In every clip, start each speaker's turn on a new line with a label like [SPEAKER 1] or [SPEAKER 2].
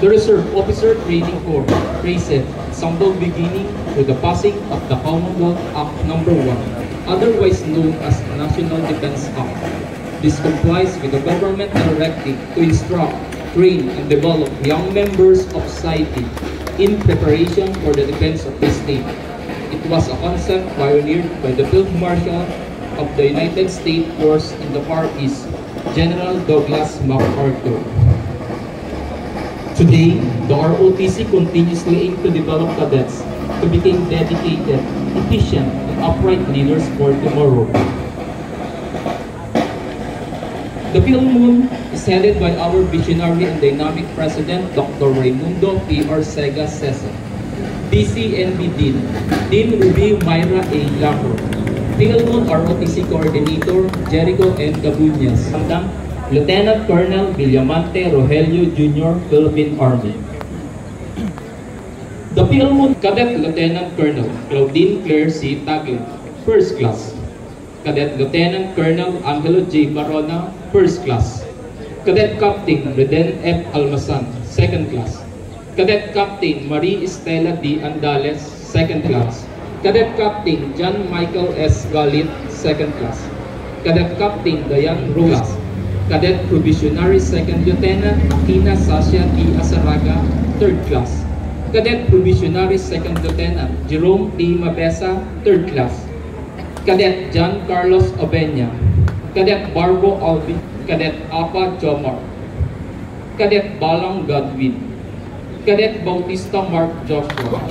[SPEAKER 1] The Reserve Officer Training Corps, RACET, sample beginning with the passing of the Commonwealth Act No. 1, otherwise known as National Defense Act. This complies with the government directive to instruct, train, and develop young members of society in preparation for the defense of the state. It was a concept pioneered by the Field Marshal of the United States Force in the Far East, General Douglas MacArthur. Today, the ROTC continuously aims to develop cadets to become dedicated, efficient, and upright leaders for tomorrow. The PhilMoon is headed by our visionary and dynamic President, Dr. Raimundo P. Orcega Cesar, DCNB Dean, Dean Ruby Myra A. Laco, PhilMoon ROTC Coordinator, Jericho N. Cabuñas, Lieutenant Colonel Villamante Rogelio Jr., Philippine Army. The PhilMoon Cadet Lieutenant Colonel Claudine Claire C. Tagle, First Class. Cadet Lieutenant Colonel Angelo J. Barona, First Class. Cadet Captain Reden F. Almasan, Second Class. Cadet Captain Marie Estela D. Andales, Second Class. Cadet Captain John Michael S. Galit, Second Class. Cadet Captain Dayan Rojas. Cadet Probationary Second Lieutenant Akina Sasha T. Asaraga, Third Class. Cadet Probationary Second Lieutenant Jerome T. Mabesa, Third Class. Cadet John Carlos Obenya. Cadet Barbo Alvin. Cadet Apa Jomar. Cadet Balang Godwin. Cadet Bautista Mark Joshua.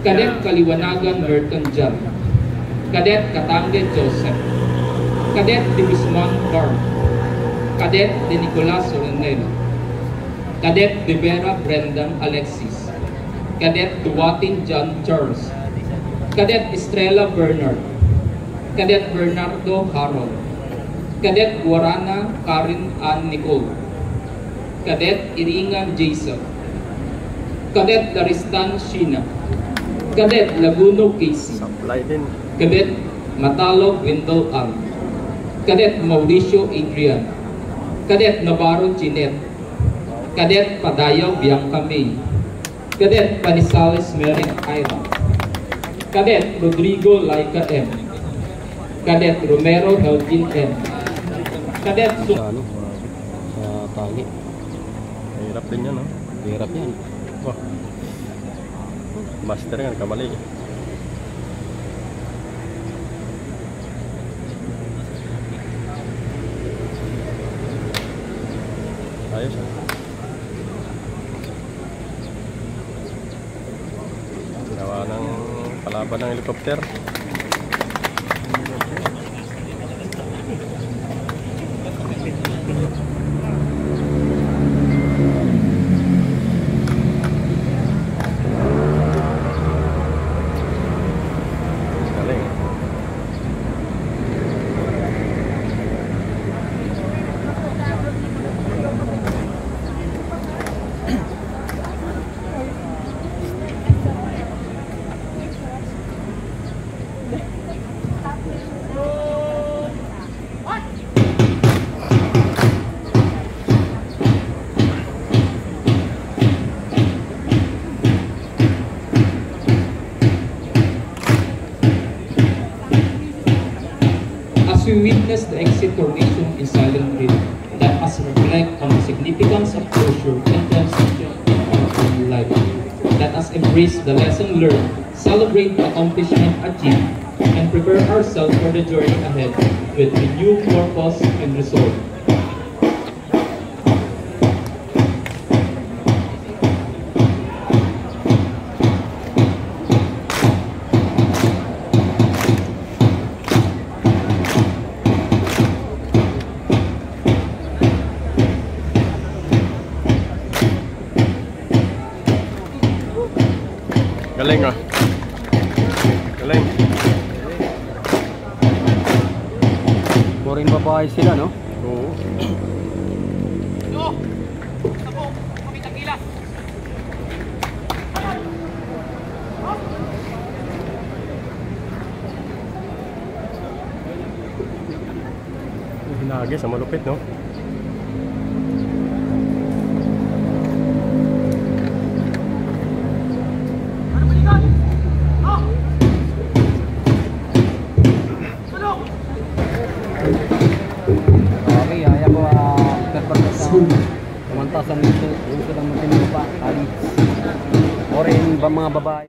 [SPEAKER 1] Cadet Kaliwanagan Merton John. Cadet Katange Joseph. Cadet De Guzman Carl. Cadet De Nicolas Sorenel. Cadet De Vera Brendan Alexis. Cadet Duwatin John Charles. Cadet Estrella Bernard. Cadet Bernardo Harold. Cadet Guarana Karin Ann Nicole. Cadet Iringan Jason. Cadet Daristan Sheena. Cadet Laguno Casey. Cadet Matalog Wendell Ann. Cadet Mauricio Adrian. Cadet Navarro Chinet. Cadet Padayaw Bianca May. Cadet Panisales Merin Ira. Cadet Rodrigo Laika M. Cadet Romero Helvin M. Cadet
[SPEAKER 2] Tali. Hirap din yan, no? Hirap yan. Wah. Master yan, kamali. Ayos, ha? Ginawa ng palaban ng helicopter.
[SPEAKER 1] We witness the exit formation in silent drill that has reflect on the significance of closure and transition in our daily life. Let us embrace the lesson learned, celebrate the accomplishment achieved, and prepare ourselves for the journey ahead with renewed purpose and resolve.
[SPEAKER 2] Galing, ah. Galing.
[SPEAKER 3] Puring babae sila, no?
[SPEAKER 2] Oo. Lagi sa malupit, no?
[SPEAKER 3] Okay, ayaw ko performance sa 1,000 meter. Yung ko lang matinong pa, alit. O rin ba mga babae?